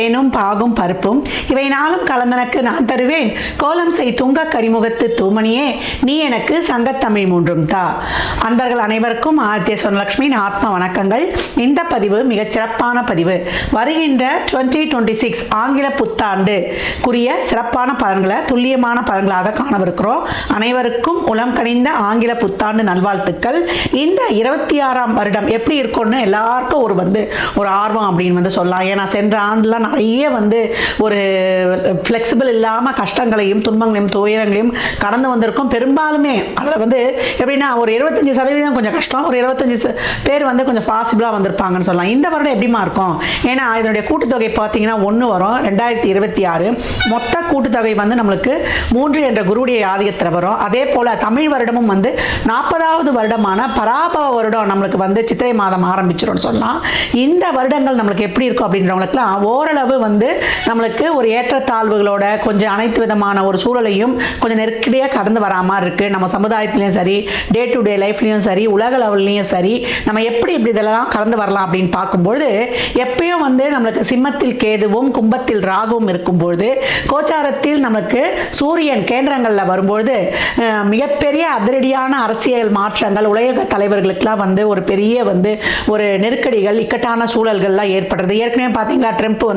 தேனும் பாகும் பருப்பும் இவை நாளும் கலந்தனக்கு நான் தருவேன். கோலம் செய் துங்க கரிமுகத்து தூமணியே நீ எனக்கு சங்கத்தமிழ் மூன்றும் தா. அன்பர்கள் அனைவருக்கும் ஆதித்ய சொர்ணலட்சுமியின் ஆத்ம வணக்கங்கள். இந்த பதிவு மிகச் சிறப்பான பதிவு. வருகின்ற 2026 ஆங்கில புத்தாண்டுக்குரிய சிறப்பான பலன்களை துல்லியமான பலன்களாக காணவிருக்கிறோம். அனைவருக்கும் உளம் கனிந்த ஆங்கில புத்தாண்டு நல்வாழ்த்துக்கள். இந்த 26ஆம் வருடம் எப்படி இருக்கும்னு எல்லாருக்கும் ஒரு ஆர்வம் அப்படின்னு சொல்லலாம். ஏன்னா சென்ற ஆண்டுலாம் நிறைய ஒரு ஃப்ளெக்சிபிள் இல்லாமல் கஷ்டங்களையும் துன்பங்களையும் துயரங்களையும் கடந்து வந்திருக்கும். பெரும்பாலுமே அதில் எப்படின்னா ஒரு 75% கொஞ்சம் கஷ்டம், ஒரு 75 பேர் கொஞ்சம் பாசிபிளாக வந்திருப்பாங்கன்னு சொல்லலாம். இந்த வருடம் எப்படிமா இருக்கும்? ஏன்னா இதனுடைய கூட்டுத்தொகை பார்த்தீங்கன்னா 1 வரும். 2026 மொத்த கூட்டுத்தொகை நம்மளுக்கு 3 என்ற குருவுடைய ஆதிக்கத்தில் வரும். அதே போல் தமிழ் வருடமும் 40வது வருடமான பராபவ வருடம் நம்மளுக்கு சித்திரை மாதம் ஆரம்பிச்சிடும் சொல்லலாம். இந்த வருடங்கள் நம்மளுக்கு எப்படி இருக்கும் அப்படின்றவங்களுக்குலாம் ஓரளவு நம்மளுக்கு ஒரு ஏற்றத்தாழ்வுகளோட கொஞ்சம் அனைத்து விதமான ஒரு சூழலையும் கொஞ்சம் நெருக்கடியாக கடந்து வரா மாதிரி இருக்குது. நம்ம சமுதாயத்துலேயும் சரி, டே டு டே லைஃப்லேயும் சரி, உலக லெவல்லையும் சரி, நம்ம எப்படி இதெல்லாம் கடந்து வரலாம் அப்படின்னு பார்க்கும்பொழுது எப்பயும் நம்மளுக்கு சிம்மத்தில் கேதுவும் கும்பத்தில் ராகுவும் இருக்கும்பொழுது கோச்சாரத்தில் நமக்கு சூரியன் கேந்திரங்களில் வரும்பொழுது மிகப்பெரிய அதிரடியான அரசியல் மாற்றங்கள் உலக தலைவர்களுக்கெல்லாம் ஒரு பெரிய ஒரு நெருக்கடிகள் இக்கட்டான சூழல்கள்லாம் ஏற்படுறது. ஏற்கனவே பார்த்தீங்களா ட்ரம்ப்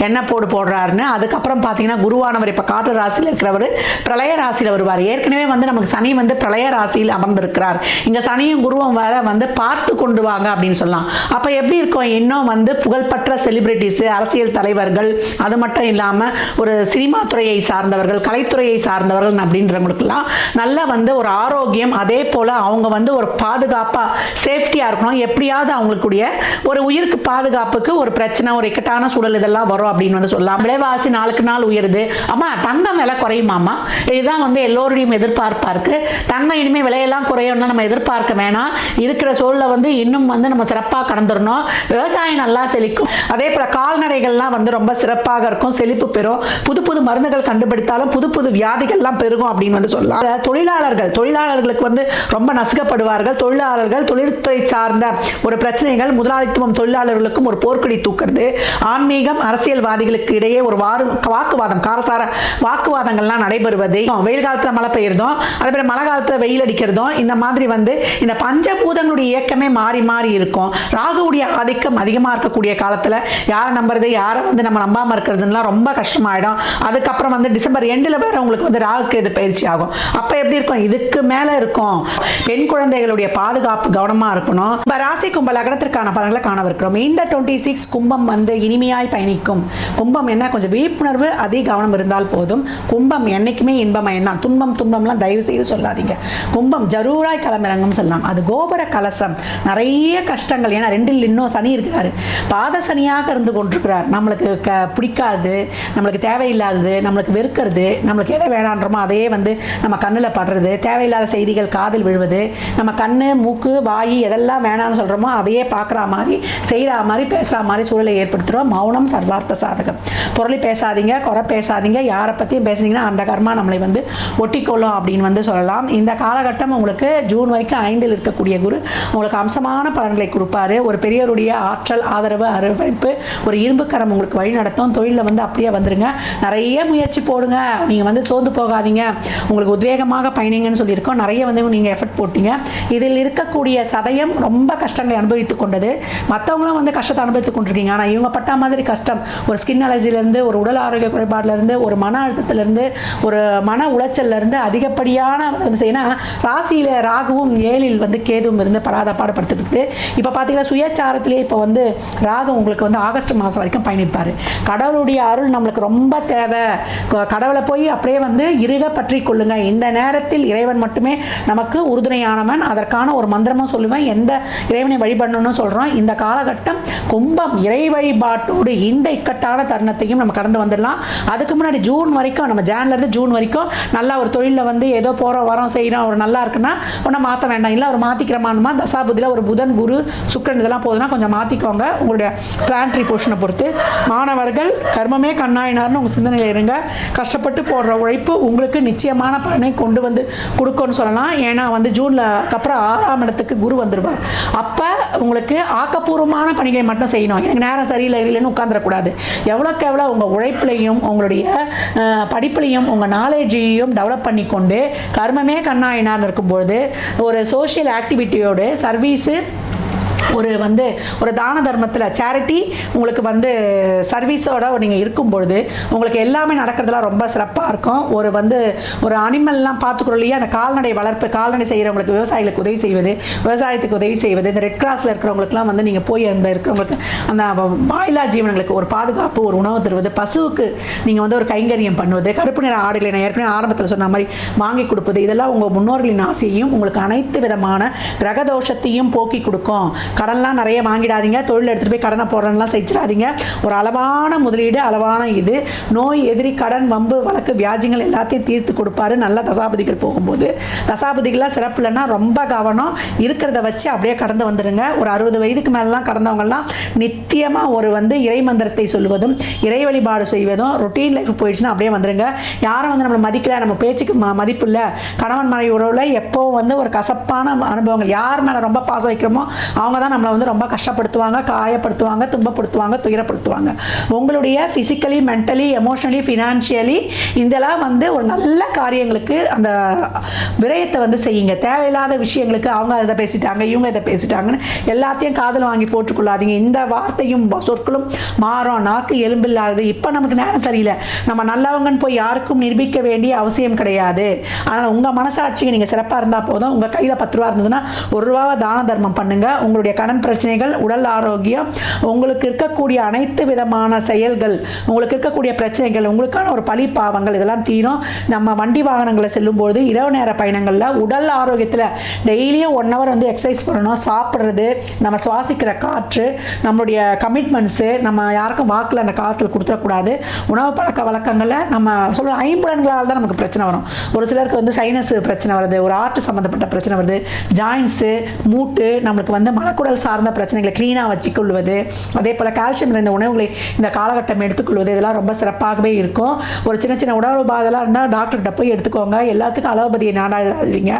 என்ன போடுறாருன்னு. அதுக்கப்புறம் பார்த்தீங்கன்னா குருவானவர் இப்போ காற்று ராசியில் இருக்கிறவர் பிரளய ராசியில் வருவார். ஏற்கனவே நமக்கு சனி பிரளய ராசியில் அமர்ந்திருக்கிறார். இங்கே சனியும் குருவும் வேற பார்த்து கொண்டு வாங்க அப்படின்னு சொல்லலாம். அப்போ எப்படி இருக்கும்? இன்னும் புகழ்பெற்ற செலிபிரிட்டிஸ், அரசியல் தலைவர்கள், அது மட்டும் இல்லாமல் ஒரு சினிமா துறையை சார்ந்தவர்கள், கலைத்துறையை சார்ந்தவர்கள் அப்படின்றவங்களுக்கெல்லாம் நல்ல ஒரு ஆரோக்கியம், அதே போல் அவங்க ஒரு பாதுகாப்பாக சேஃப்டியாக இருக்கணும். எப்படியாவது அவங்களுக்குடைய ஒரு உயிருக்கு பாதுகாப்புக்கு ஒரு பிரச்சனை, ஒரு இக்கட்டான சூழல் இதெல்லாம் வரும் அப்படின்னு சொல்லலாம். விலைவாசி நாளுக்கு நாள் உயருது. அம்மா தங்கம் விலை குறையுமாம்மா? இதுதான் எல்லோருடையும் எதிர்பார்ப்பா இருக்கு. தங்கம் இனிமேல் விலையெல்லாம் குறையணும்னா நம்ம எதிர்பார்க்க வேணாம். இருக்கிற சூழலை இன்னும் நம்ம சிறப்பாக கடந்துடணும். விவசாயம் நல்லா செழிக்கும். அதே போல கால்நடைகள்லாம் ரொம்ப சிறப்பாக இருக்கும், செழிப்பு பெறும். புது புது மருந்துகள் கண்டுபிடித்தாலும் புது புது வியாதிகள்லாம் பெருகும் அப்படின்னு சொல்லலாம். தொழிலாளர்களுக்கு ரொம்ப நசுக்கப்படுவார்கள். தொழில்துறை சார்ந்த ஒரு பிரச்சனைகள், முதலாளித்துவம் தொழிலாளர்களுக்கும் ஒரு போர்க்கொடி தூக்குறது, ஆன்மீகம் அரசியல்வாதிகளுக்கு இடையே ஒரு வாக்குவாதம், காரசார வாக்குவாதங்கள்லாம் நடைபெறுவது, வெயில் காலத்துல மழை பெய்யறதும், அதே போல மழை காலத்துல வெயில் அடிக்கிறதும், இந்த மாதிரி இந்த பஞ்சபூதங்களுடைய இயக்கமே மாறி மாறி இருக்கும். ராகுவுடைய ஆதிக்கம் அதிகமா இருக்கக்கூடிய காலத்துல யாரை நம்புறது, யாரை நம்ம நம்பாம இருக்கிறதுனா ரொம்ப கஷ்டமாயிடும். அதுக்கப்புறம் டிசம்பர் எண்டில் வேற உங்களுக்கு ராகுக்கு இது பயிற்சி ஆகும். அப்ப எப்படி இருக்கும்? இதுக்கு மேல இருக்கும். பெண் குழந்தைகளுடைய பாதுகாப்பு கவனமா இருக்கணும். ராசி கும்ப லக்னத்திற்கான பலன்களை காணவிருக்கிறோம். இந்த 26 கும்பம் இனிமையாய் பயணிக்கும். கும்பம் என்ன, கொஞ்சம் விழிப்புணர்வு அதிக கவனம் இருந்தால் போதும். கும்பம் என்னைக்குமே இன்பமயம் தான். துன்பம்லாம் தயவு செய்து சொல்லாதீங்க. கும்பம் ஜரூராய் களமிறங்கும் சொல்லலாம். அது கோபுர கலசம், நிறைய கஷ்டங்கள். ஏன்னா 2ல் இன்னும் சனி இருக்கிறாரு, பாத சனியாக இருந்து கொண்டிருக்கிறார். நம்மளுக்கு பிடிக்காது, நம்மளுக்கு தேவையில்லாதது, நம்மளுக்கு வெறுக்கிறது, நம்மளுக்கு எதை வேணான்றமோ அதையே நம்ம கண்ணில் படுறது, தேவையில்லாத செய்திகள் காதில் விழுவது, நம்ம கண்ணு மூக்கு வாய் எதெல்லாம் வேணான்னு சொல்கிறோமோ அதையே பார்க்குற மாதிரி செய்கிற மாதிரி பேசுகிற மாதிரி சூழலை ஏற்படுத்துகிறோம். மௌனம் சர்வார்த்த சாதகம். பொருளை பேசாதீங்க, குறை பேசாதீங்க. யாரை பற்றியும் பேசுனீங்கன்னா அந்த கர்மா நம்மளை ஒட்டிக்கொள்ளும் அப்படின்னு சொல்லலாம். இந்த காலகட்டம் உங்களுக்கு ஜூன் வரைக்கும் 5ல் இருக்கக்கூடிய குரு உங்களுக்கு அம்சமான பலன்களை கொடுப்பாரு. ஒரு பெரியவருடைய ஆற்றல், ஆதரவு, அரவணைப்பு, ஒரு இரும்பு கரம் உங்களுக்கு வழி நடத்தும். தொழிலில் அப்படியே வந்துருங்க. நிறைய முயற்சி போடுங்க. நீங்கள் சோர்ந்து போகாதீங்க. உங்களுக்கு உத்வேகமாக பயணிங்கன்னு சொல்லியிருக்கோம். நிறைய நீங்கள் எஃபர்ட் போட்டீங்க. இதில் இருக்கக்கூடிய சதயம் ரொம்ப கஷ்டங்களை அனுபவித்துக் கொண்டது. மற்றவங்களும் கஷ்டத்தை அனுபவித்துக் கொண்டிருக்கீங்க. ஆனால் இவங்க பட்ட மாதிரி கஷ்டம், ஒரு ஸ்கின் அலர்ஜிலேருந்து, ஒரு உடல் ஆரோக்கிய குறைபாடுலேருந்து, ஒரு மன அழுத்தத்திலேருந்து, ஒரு மன உளைச்சல்லேருந்து அதிகப்படியான செய்யணும். ராசியில் ராகுவும் 7ல் கேதுவும் இருந்து படாத பாடுபடுத்திட்டு இப்போ பார்த்தீங்கன்னா சுயச்சாரத்திலே இப்போ ராகு உங்களுக்கு ஆகஸ்ட் மாதம் வரைக்கும் பயணிப்பார். கடவுளுடைய அருள் நம்மளுக்கு ரொம்ப தேவை. கடவுளை போய் அப்படியே இறுக பற்றி கொள்ளுங்க. இந்த நேரத்தில் இறைவன் மட்டுமே நமக்கு உறுதுணையானவன். அதற்கான ஒரு மந்திரமும் சொல்லுவேன். எந்த இறைவனை வழிபடணும்னு சொல்கிறோம். இந்த காலகட்டம் கும்பம் இறை வழிபாட்டோடு இந்த இக்கட்டான தருணத்தையும் நம்ம கடந்து வந்துடலாம். அதுக்கு முன்னாடி ஜூன் வரைக்கும், நம்ம ஜான்லேருந்து ஜூன் வரைக்கும் நல்லா ஒரு தொழிலில் ஏதோ போகிறோம் வரோம் செய்கிறோம், ஒரு நல்லா இருக்குன்னா ஒன்றும் மாற்ற வேண்டாம். இல்லை ஒரு மாற்றிக்கிறமானுமா தசாபுதியில் ஒரு புதன் குரு சுக்கிரன் இதெல்லாம் போதுன்னா கொஞ்சம் மாற்றிக்கோங்க. உங்களுடைய பிளான்ட்ரி போர்ஷனை பொறுத்து. மாணவர்கள் கர்மமே கண்ணாயினார்னு உங்கள் சிந்தனையில் இருங்க. கஷ்டப்பட்டு போடுற உழைப்பு உங்களுக்கு நிச்சயமான பலனை கொண்டு கொடுக்கும்னு சொல்லலாம். ஏன்னா ஜூனில் அப்புறம் 6ஆம் இடத்துக்கு குரு வந்துடுவார். அப்போ உங்களுக்கு ஆக்கப்பூர்வமான பணிகளை மட்டும் செய்யணும். எனக்கு நேரம் சரியில்லைன்னு உட்காந்துடக்கூடாது. இருக்கக்கூடாது. எவ்வளோக்கு எவ்வளோ உங்கள் உழைப்புலையும் உங்களுடைய படிப்புலையும் உங்கள் நாலேஜையும் டெவலப் பண்ணிக்கொண்டு கர்மமே கண்ணாயினார்னு இருக்கும்பொழுது ஒரு சோஷியல் ஆக்டிவிட்டியோடு சர்வீஸு ஒரு தான தர்மத்தில் சேரிட்டி உங்களுக்கு சர்வீஸோட நீங்கள் இருக்கும்பொழுது உங்களுக்கு எல்லாமே நடக்கிறதுலாம் ரொம்ப சிறப்பாக இருக்கும். ஒரு அனிமல்லாம் பார்த்துக்கிறோம் இல்லையா, அந்த கால்நடை வளர்ப்பு, கால்நடை செய்கிறவங்களுக்கு, விவசாயிகளுக்கு உதவி செய்வது, விவசாயத்துக்கு உதவி செய்வது, இந்த ரெட் கிராஸில் இருக்கிறவங்களுக்குலாம் நீங்கள் போய் அந்த இருக்கிறவங்களுக்கு அந்த வாயிலா ஜீவனங்களுக்கு ஒரு பாதுகாப்பு, ஒரு உணவு தருவது, பசுவுக்கு நீங்கள் ஒரு கைங்கரியம் பண்ணுவது, கருப்பு நிற ஆடுகளை நான் ஏற்கனவே ஆரம்பத்தில் சொன்ன மாதிரி வாங்கி கொடுப்பது, இதெல்லாம் உங்கள் முன்னோர்களின் ஆசையையும் உங்களுக்கு அனைத்து விதமான கிரகதோஷத்தையும் போக்கி கொடுக்கும். கடன்லாம் நிறைய வாங்கிடாதீங்க, தொழில் எடுத்துகிட்டு போய் கடனை போடுறதுலாம் செஞ்சிடாதீங்க. ஒரு அளவான முதலீடு, அளவான இது, நோய் எதிரி, கடன், வம்பு, வழக்கு, வியாஜிகள் எல்லாத்தையும் தீர்த்து கொடுப்பாரு. நல்ல தசாபதிகள் போகும்போது தசாபதிகள்லாம் சிறப்பு இல்லைன்னா ரொம்ப கவனம், இருக்கிறத வச்சு அப்படியே கடந்து வந்துடுங்க. ஒரு 60 வயதுக்கு மேலாம் கடந்தவங்கலாம் நித்தியமாக இறை மந்திரத்தை சொல்லுவதும் இறை வழிபாடு செய்வதும் ரொட்டீன் லைஃப் போயிடுச்சுன்னா அப்படியே வந்துடுங்க. யாரும் நம்மளை மதிக்கல, நம்ம பேச்சுக்கு மதிப்பு இல்லை, கணவன் மனைவி உறவில் எப்போ ஒரு கசப்பான அனுபவங்கள், யார் மேலே ரொம்ப பாசம் வைக்கிறோமோ அவங்க தான் நம்மளை ரொம்ப கஷ்டப்படுத்துவாங்க, காயப்படுத்துவாங்க, துன்பப்படுத்துவாங்க, துயரப்படுத்துவாங்க. உங்களுடைய ஃபிசிக்கலி, மென்டலி, எமோஷனலி, ஃபினான்ஷியலி இதெல்லாம் ஒரு நல்ல காரியங்களுக்கு அந்த விரயத்தை செய்யுங்க. தேவையில்லாத விஷயங்களுக்கு அவங்க அதை பேசிட்டாங்க, இவங்க இதை பேசிட்டாங்கன்னு எல்லாத்தையும் காதில் வாங்கி போட்டுக்கொள்ளாதீங்க. இந்த வார்த்தையும் சொற்களும் மாறும், நாக்கு எலும்பில்லாதது. இப்போ நமக்கு நேரம் சரியில்லை, நம்ம நல்லவங்கன்னு போய் யாருக்கும் நிரூபிக்க வேண்டிய அவசியம் கிடையாது. அதனால் உங்கள் மனசாட்சிக்கு நீங்கள் சிறப்பாக இருந்தால் போதும். உங்கள் கையில் 10 ரூபா இருந்ததுன்னா 1 ரூபாவை தான தர்மம் பண்ணுங்க. உங்களுடைய கடன் பிரச்சனைகள், உடல் ஆரோக்கியம், உங்களுக்கு இருக்கக்கூடிய அனைத்து விதமான செயல்கள், உங்களுக்கு இருக்கக்கூடிய பிரச்சனைகள், உங்களுக்கான ஒரு பழி பாவங்கள் இதெல்லாம் தீரும். நம்ம வண்டி வாகனங்களை செல்லும்போது இரவு நேர பயணங்களில் உடல் ஆரோக்கியத்தில் டெய்லியும் 1 ஹவர் எக்ஸசைஸ் பண்ணணும். சாப்பிட்றது, நம்ம சுவாசிக்கிற காற்று, நம்மளுடைய கமிட்மெண்ட்ஸு, நம்ம யாருக்கும் வாக்கில் அந்த காலத்தில் கொடுத்துடக்கூடாது. உணவு பழக்க வழக்கங்களில் நம்ம சொல்ல 5 புலன்களால் தான் நமக்கு பிரச்சனை வரும். ஒரு சிலருக்கு சைனஸ் பிரச்சனை வருது, ஒரு ஆர்ட் சம்மந்தப்பட்ட பிரச்சனை வருது, ஜாயின்ஸு, மூட்டு, நம்மளுக்கு மலக்குடல் சார்ந்த பிரச்சனைகளை க்ளீனாக வச்சுக்கொள்வது, அதே போல் கால்சியம் நிறைந்த உணவுகளை இந்த காலகட்டம் எடுத்துக்கொள்வது, இதெல்லாம் ரொம்ப சிறப்பாகவே இருக்கும். ஒரு சின்ன சின்ன உடல் உபாதெல்லாம் இருந்தால் டாக்டர்கிட்ட போய் எடுத்துக்கோங்க. எல்லாத்துக்கும் அலோபதியை நாடாதீங்க,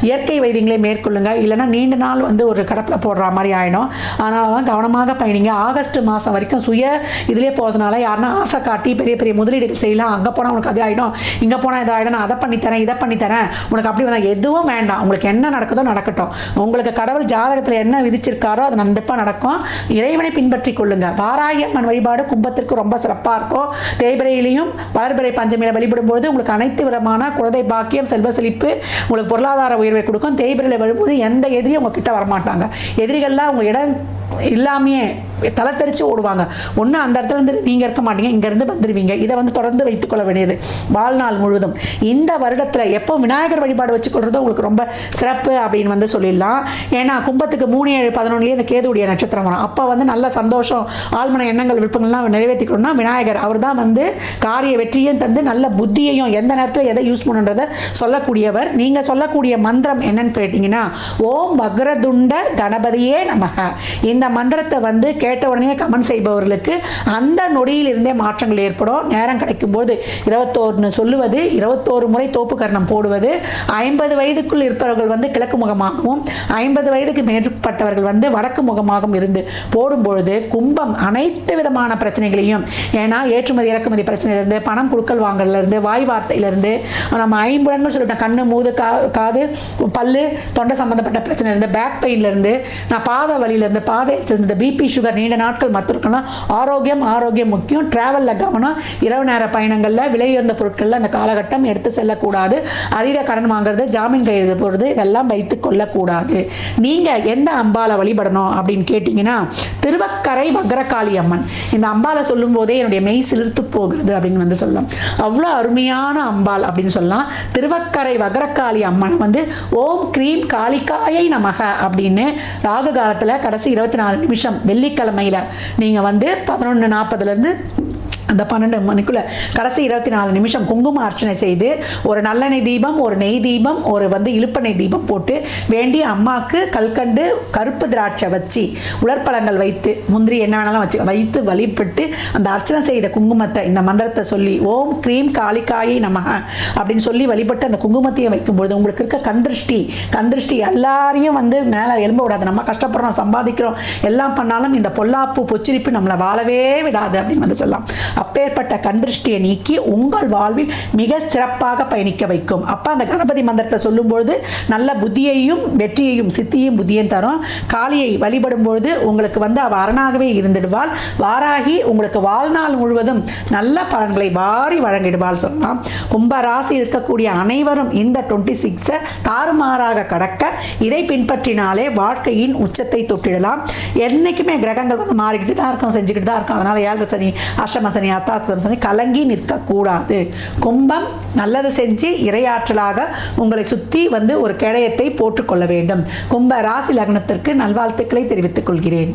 இயற்கை வைத்தியங்களை மேற்கொள்ளுங்க. இல்லைன்னா நீண்ட நாள் ஒரு கடப்பில் போடுற மாதிரி ஆகிடும். அதனால தான் கவனமாக பயணிங்க. ஆகஸ்ட் மாதம் வரைக்கும் சுய இதிலே போகிறதுனால யாருன்னா ஆசை காட்டி பெரிய பெரிய முதலீடுகள் செய்யலாம், அங்கே போனால் உனக்கு அது ஆகிடும், இங்கே போனால் இது ஆகிடும், நான் அதை பண்ணித்தரேன், இதை பண்ணித்தரேன், உனக்கு அப்படி வந்தால் எதுவும் வேண்டாம். உங்களுக்கு என்ன நடக்குதோ நடக்கட்டும். உங்களுக்கு கடவுள் ஜாதகத்தில் என்ன விதிச்சிருக்காரோ அது கண்டிப்பாக நடக்கும். இறைவனை பின்பற்றி கொள்ளுங்க. வாராகி அம்மன் வழிபாடு கும்பத்திற்கு ரொம்ப சிறப்பாக இருக்கும். தேய்பிரையிலையும் வளர்பிறை பஞ்சமியில வழிபடும்போது உங்களுக்கு அனைத்து விதமான குழந்தை பாக்கியம், செல்வ செழிப்பு, உங்களுக்கு பொருளாதார உயர்வை கொடுக்கும். தேய்பிரையில் வரும்போது எந்த எதிரியும் உங்ககிட்ட வரமாட்டாங்க. எதிரிகள்லாம் உங்கள் இடம் இல்லாமையே தலை தெரிச்சு ஓடுவாங்க. ஒன்று அந்த இடத்துல நீங்கள் இருக்க மாட்டீங்க, இங்கேருந்து வந்துடுவீங்க. இதை தொடர்ந்து வைத்துக்கொள்ள வேண்டியது வாழ்நாள் முழுவதும். இந்த வருடத்தில் எப்போ விநாயகர் வழிபாடு வச்சுக்கொள்றதும் உங்களுக்கு ரொம்ப சிறப்பு அப்படின்னு சொல்லிடலாம். ஏன்னா கும்பத்துக்கு 3, 7, 11 இந்த கேதுடைய நட்சத்திரம் வரும். அப்போ நல்ல சந்தோஷம், ஆழ்மன எண்ணங்கள், விருப்பங்கள்லாம் நிறைவேற்றிக்கணும்னா விநாயகர் அவர் தான் காரிய வெற்றியும் தந்து நல்ல புத்தியையும் எந்த நேரத்தில் எதை யூஸ் பண்ணுன்றதை சொல்லக்கூடியவர். நீங்கள் சொல்லக்கூடிய மந்திரம் என்னன்னு கேட்டிங்கன்னா, ஓம் வக்ரதுண்ட கணபதியே நமக. இந்த மந்திரத்தை கேட்ட உடனே கமெண்ட் செய்பவர்களுக்கு அந்த நொடியிலிருந்தே மாற்றங்கள் ஏற்படும். நேரம் கிடைக்கும் போது 21 சொல்லுவது, 21 முறை தோப்பு கர்ணம் போடுவது, 50 வயதுக்குள் இருப்பவர்கள் கிழக்கு முகமாகவும் 50 வயதுக்கு மேற்பட்டவர்கள் வடக்கு முகமாகவும் இருந்து போடும்பொழுது கும்பம் அனைத்து விதமான பிரச்சனைகளையும், ஏன்னா ஏற்றுமதி இறக்குமதி பிரச்சனையிலிருந்து, பணம் கொடுக்கல் வாங்கலிருந்து, வாய் வார்த்தையிலிருந்து, நம்ம 5 புலன்கள் சொல்லிட்டோம், கண்ணு, மூது, காது, பல்லு, தொண்டை சம்பந்தப்பட்ட பிரச்சனை இருந்து, பேக் பெயின்லேருந்து, நான் பாத வலியிலேருந்து, பாதை பிபி, சுகர், நீண்ட நாட்கள் மற்றவர்கள்லாம் ஆரோக்கியம் முக்கியம். டிராவலில் கவனம். இரவு நேர பயணங்களில் விலை உயர்ந்த பொருட்களில் அந்த காலகட்டம் எடுத்து செல்லக்கூடாது. அதீத கடன் வாங்குறது, ஜாமீன் கையெழுத்து போடுறது இதெல்லாம் வைத்து கொள்ளக்கூடாது. நீங்கள் எந்த அம்பாலை வழிபடணும் அப்படின்னு கேட்டிங்கன்னா, திருவக்கரை வக்ரகாளி அம்மன். இந்த அம்பாலை சொல்லும் போதே என்னுடைய மெய் சிலிர்த்து போகிறது அப்படின்னு சொல்லலாம். அவ்வளோ அருமையான அம்பாள் அப்படின்னு சொல்லலாம். திருவக்கரை வக்ரகாளி அம்மன் ஓம் க்ரீம் காளிகாயை நமக அப்படின்னு ராகு காலத்தில் கடைசி 24 நிமிஷம் வெள்ளிக்கிழமையில் நீங்கள் 11:40 அந்த 12 மணிக்குள்ள கடைசி 24 நிமிஷம் குங்கும அர்ச்சனை செய்து ஒரு நல்லெண்ணெய் தீபம், ஒரு நெய் தீபம், ஒரு இலுப்பெண்ணெய் தீபம் போட்டு வேண்டிய அம்மாவுக்கு கல்கண்டு கருப்பு திராட்சை வச்சு உலர்பழங்கள் வைத்து முந்திரி என்ன வேணாலும் வைத்து வழிபட்டு அந்த அர்ச்சனை செய்த குங்குமத்தை இந்த மந்திரத்தை சொல்லி ஓம் க்ரீம் காளிகாயை நமக அப்படின்னு சொல்லி வழிபட்டு அந்த குங்குமத்தையும் வைக்கும்பொழுது உங்களுக்கு இருக்க கண்திருஷ்டி எல்லாரையும் மேலே எழும்ப விடாது. நம்ம கஷ்டப்படுறோம், சம்பாதிக்கிறோம், எல்லாம் பண்ணாலும் இந்த பொல்லாப்பு பொச்சிரிப்பு நம்மளை வாழவே விடாது அப்படின்னு சொல்லலாம். அப்பேற்பட்ட கண்திருஷ்டியை நீக்கி உங்கள் வாழ்வில் மிக சிறப்பாக பயணிக்க வைக்கும். அப்போ அந்த கணபதி மந்திரத்தை சொல்லும்பொழுது நல்ல புத்தியையும் வெற்றியையும் சித்தியும் புத்தியும் தரும். காளியை வழிபடும் பொழுது உங்களுக்கு அவ அரணாகவே இருந்துடுவாள். வாராகி உங்களுக்கு வாழ்நாள் முழுவதும் நல்ல பலன்களை வாரி வழங்கிடுவாள் சொல்லலாம். கும்பராசி இருக்கக்கூடிய அனைவரும் இந்த 26 தாறுமாறாக கடக்க இதை பின்பற்றினாலே வாழ்க்கையின் உச்சத்தை தொட்டிடலாம். என்னைக்குமே கிரகங்கள் மாறிக்கிட்டு தான் இருக்கும், செஞ்சுக்கிட்டு தான் இருக்கும். அதனால 7 சனி, அஷ்டம சனி, அத்தாத்தம் சனி கலங்கி நிற்கக்கூடாது. கும்பம் நல்லது செஞ்சு இரையாற்றலாக உங்களை சுற்றி ஒரு கேடயத்தை போட்டுக்கொள்ள வேண்டும். கும்ப ராசி லக்னத்திற்கு நல்வாழ்த்துக்களை தெரிவித்துக் கொள்கிறேன்.